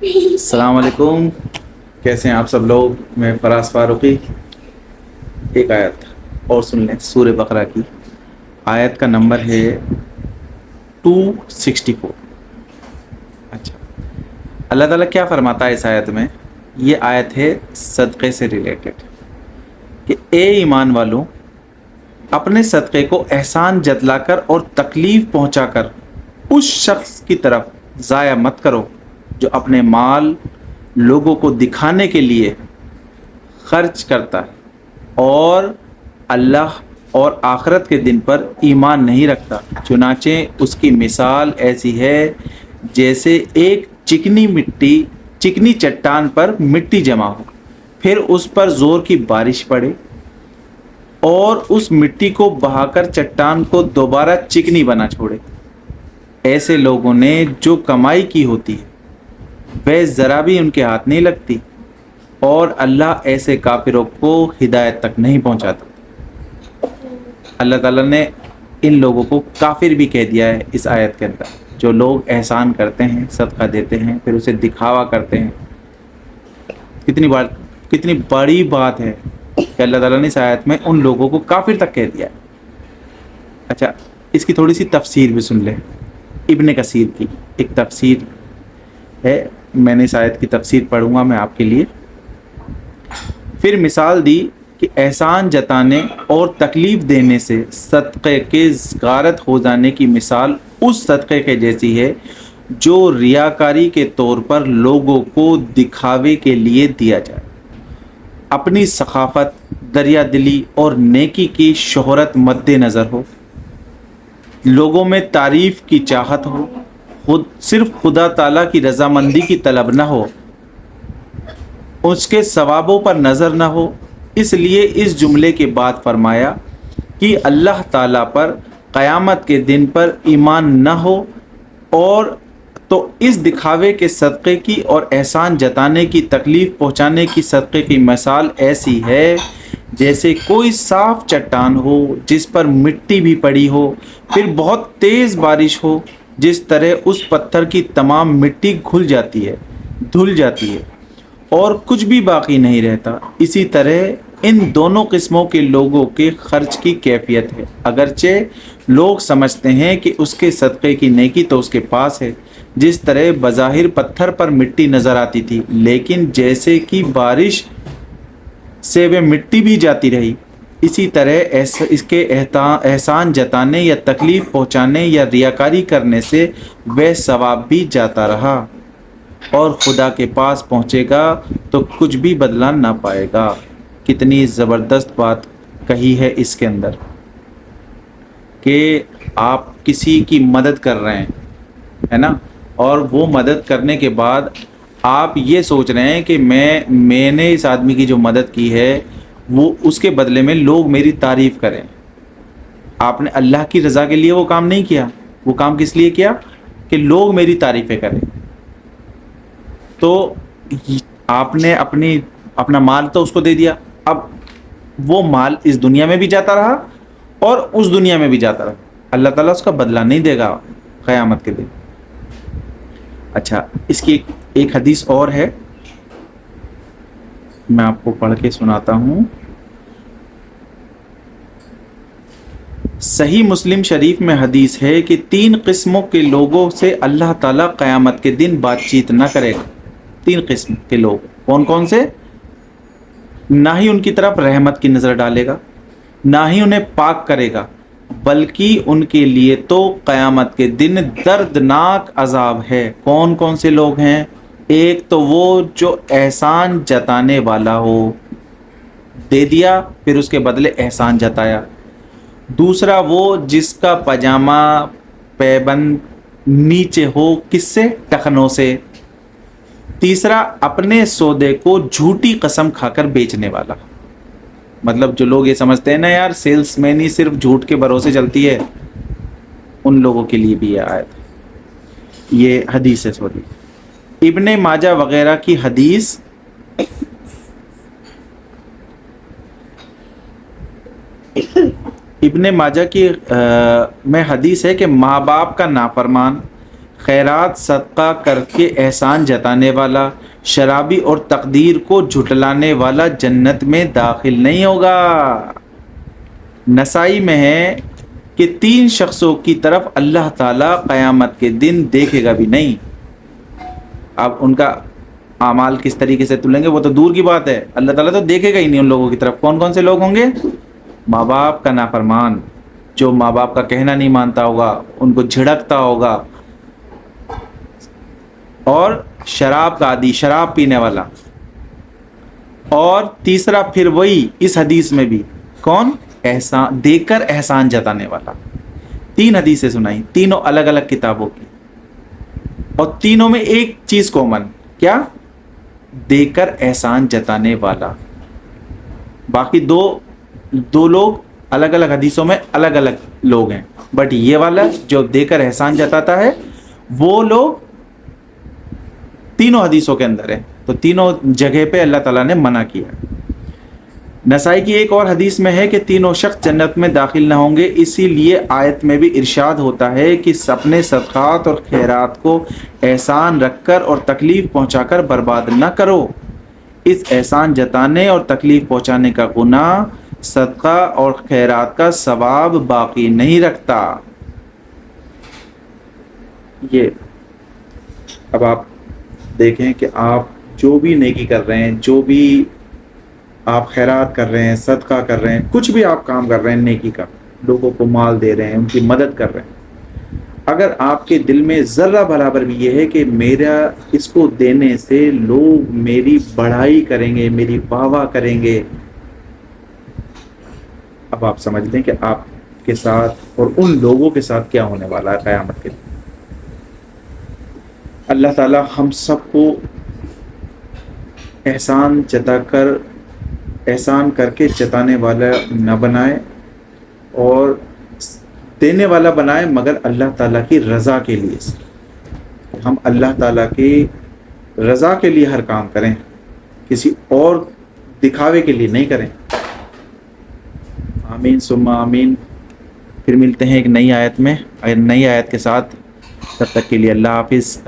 السلام علیکم، کیسے ہیں آپ سب لوگ؟ میں فراز فاروقی۔ ایک آیت اور سن لیں سورہ بقرہ کی، آیت کا نمبر ہے 264۔ اچھا، اللہ تعالیٰ کیا فرماتا ہے اس آیت میں؟ یہ آیت ہے صدقے سے ریلیٹڈ کہ اے ایمان والوں، اپنے صدقے کو احسان جتلا کر اور تکلیف پہنچا کر اس شخص کی طرف ضائع مت کرو جو اپنے مال لوگوں کو دکھانے کے لیے خرچ کرتا ہے اور اللہ اور آخرت کے دن پر ایمان نہیں رکھتا۔ چنانچہ اس کی مثال ایسی ہے جیسے ایک چکنی چٹان پر مٹی جمع ہو، پھر اس پر زور کی بارش پڑے اور اس مٹی کو بہا کر چٹان کو دوبارہ چکنی بنا چھوڑے۔ ایسے لوگوں نے جو کمائی کی ہوتی ہے وہ ذرا بھی ان کے ہاتھ نہیں لگتی، اور اللہ ایسے کافروں کو ہدایت تک نہیں پہنچاتا۔ اللہ تعالیٰ نے ان لوگوں کو کافر بھی کہہ دیا ہے اس آیت کے اندر، جو لوگ احسان کرتے ہیں، صدقہ دیتے ہیں، پھر اسے دکھاوا کرتے ہیں۔ کتنی بڑی بات ہے کہ اللہ تعالیٰ نے اس آیت میں ان لوگوں کو کافر تک کہہ دیا ہے۔ اچھا، اس کی تھوڑی سی تفسیر بھی سن لیں۔ ابن کثیر کی ایک تفسیر ہے، میں نے اس آیت کی تفسیر پڑھوں گا میں آپ کے لیے۔ پھر مثال دی کہ احسان جتانے اور تکلیف دینے سے صدقے کے غارت ہو جانے کی مثال اس صدقے کے جیسی ہے جو ریاکاری کے طور پر لوگوں کو دکھاوے کے لیے دیا جائے۔ اپنی سخاوت، دریا دلی اور نیکی کی شہرت مد نظر ہو، لوگوں میں تعریف کی چاہت ہو، صرف خدا تعالیٰ کی رضامندی کی طلب نہ ہو، اس کے ثوابوں پر نظر نہ ہو۔ اس لیے اس جملے کے بعد فرمایا کہ اللہ تعالیٰ پر قیامت کے دن پر ایمان نہ ہو، اور تو اس دکھاوے کے صدقے کی اور احسان جتانے کی، تکلیف پہنچانے کی صدقے کی مثال ایسی ہے جیسے کوئی صاف چٹان ہو جس پر مٹی بھی پڑی ہو، پھر بہت تیز بارش ہو جس طرح اس پتھر کی تمام مٹی دھل جاتی ہے اور کچھ بھی باقی نہیں رہتا۔ اسی طرح ان دونوں قسموں کے لوگوں کے خرچ کی کیفیت ہے۔ اگرچہ لوگ سمجھتے ہیں کہ اس کے صدقے کی نیکی تو اس کے پاس ہے، جس طرح بظاہر پتھر پر مٹی نظر آتی تھی، لیکن جیسے کہ بارش سے وہ مٹی بھی جاتی رہی، اسی طرح اس کے احسان جتانے یا تکلیف پہنچانے یا ریاکاری کرنے سے وہ ثواب بھی جاتا رہا، اور خدا کے پاس پہنچے گا تو کچھ بھی بدلہ نہ پائے گا۔ کتنی زبردست بات کہی ہے اس کے اندر کہ آپ کسی کی مدد کر رہے ہیں، ہے نا، اور وہ مدد کرنے کے بعد آپ یہ سوچ رہے ہیں کہ میں نے اس آدمی کی جو مدد کی ہے وہ اس کے بدلے میں لوگ میری تعریف کریں۔ آپ نے اللہ کی رضا کے لیے وہ کام نہیں کیا، وہ کام کس لیے کیا؟ کہ لوگ میری تعریفیں کریں۔ تو آپ نے اپنا مال تو اس کو دے دیا، اب وہ مال اس دنیا میں بھی جاتا رہا اور اس دنیا میں بھی جاتا رہا، اللہ تعالیٰ اس کا بدلہ نہیں دے گا قیامت کے دن۔ اچھا، اس کی ایک حدیث اور ہے، میں آپ کو پڑھ کے سناتا ہوں۔ صحیح مسلم شریف میں حدیث ہے کہ 3 قسموں کے لوگوں سے اللہ تعالیٰ قیامت کے دن بات چیت نہ کرے گا۔ 3 قسم کے لوگ کون کون سے؟ نہ ہی ان کی طرف رحمت کی نظر ڈالے گا، نہ ہی انہیں پاک کرے گا، بلکہ ان کے لیے تو قیامت کے دن دردناک عذاب ہے۔ کون کون سے لوگ ہیں؟ ایک تو وہ جو احسان جتانے والا ہو، دے دیا پھر اس کے بدلے احسان جتایا۔ دوسرا وہ جس کا پاجامہ پیبند نیچے ہو، کس سے؟ ٹخنوں سے۔ تیسرا اپنے سودے کو جھوٹی قسم کھا کر بیچنے والا، مطلب جو لوگ یہ سمجھتے ہیں نا یار سیلس مین ہی صرف جھوٹ کے بھروسے چلتی ہے، ان لوگوں کے لیے بھی یہ آیت، یہ حدیث ہے سوری ابن ماجہ وغیرہ کی حدیث۔ ابن ماجہ کی میں حدیث ہے کہ ماں باپ کا نافرمان خیرات صدقہ کر کے احسان جتانے والا، شرابی اور تقدیر کو جھٹلانے والا جنت میں داخل نہیں ہوگا۔ نسائی میں ہے کہ 3 شخصوں کی طرف اللہ تعالیٰ قیامت کے دن دیکھے گا بھی نہیں۔ اب ان کا اعمال کس طریقے سے تلیں گے وہ تو دور کی بات ہے، اللہ تعالیٰ تو دیکھے گا ہی نہیں ان لوگوں کی طرف۔ کون کون سے لوگ ہوں گے؟ ماں باپ کا نافرمان، جو ماں باپ کا کہنا نہیں مانتا ہوگا، ان کو جھڑکتا ہوگا، اور شراب کا عادی، شراب پینے والا، اور تیسرا پھر وہی اس حدیث میں بھی کون؟ احسان دیکھ کر احسان جتانے والا۔ 3 حدیثیں سنائی، تینوں الگ الگ کتابوں کی، اور تینوں میں ایک چیز کامن، کیا؟ دیکھ کر احسان جتانے والا۔ باقی دو لوگ الگ الگ حدیثوں میں الگ الگ لوگ ہیں، بٹ یہ والا جو دیکھ کر احسان جتاتا ہے وہ لوگ تینوں حدیثوں کے اندر ہے، تو تینوں جگہ پہ اللہ تعالیٰ نے منع کیا۔ نسائی کی ایک اور حدیث میں ہے کہ تینوں شخص جنت میں داخل نہ ہوں گے، اسی لیے آیت میں بھی ارشاد ہوتا ہے کہ اپنے صدقات اور خیرات کو احسان رکھ کر اور تکلیف پہنچا کر برباد نہ کرو۔ اس احسان جتانے اور تکلیف پہنچانے کا گناہ صدقہ اور خیرات کا ثواب باقی نہیں رکھتا۔ یہ اب آپ دیکھیں کہ آپ جو بھی نیکی کر رہے ہیں، جو بھی آپ خیرات کر رہے ہیں، صدقہ کر رہے ہیں، کچھ بھی آپ کام کر رہے ہیں نیکی کا، لوگوں کو مال دے رہے ہیں، ان کی مدد کر رہے ہیں، اگر آپ کے دل میں ذرہ برابر بھی یہ ہے کہ میرا اس کو دینے سے لوگ میری بڑائی کریں گے، میری واہ واہ کریں گے، اب آپ سمجھ لیں کہ آپ کے ساتھ اور ان لوگوں کے ساتھ کیا ہونے والا ہے قیامت کے دن۔ اللہ تعالی ہم سب کو احسان کر کے جتانے والا نہ بنائے، اور دینے والا بنائے مگر اللہ تعالیٰ کی رضا کے لیے۔ ہم اللہ تعالیٰ کی رضا کے لیے ہر کام کریں، کسی اور دکھاوے کے لیے نہیں کریں۔ آمین ثم آمین۔ پھر ملتے ہیں ایک نئی آیت میں، نئی آیت کے ساتھ، تب تک کے لیے اللہ حافظ۔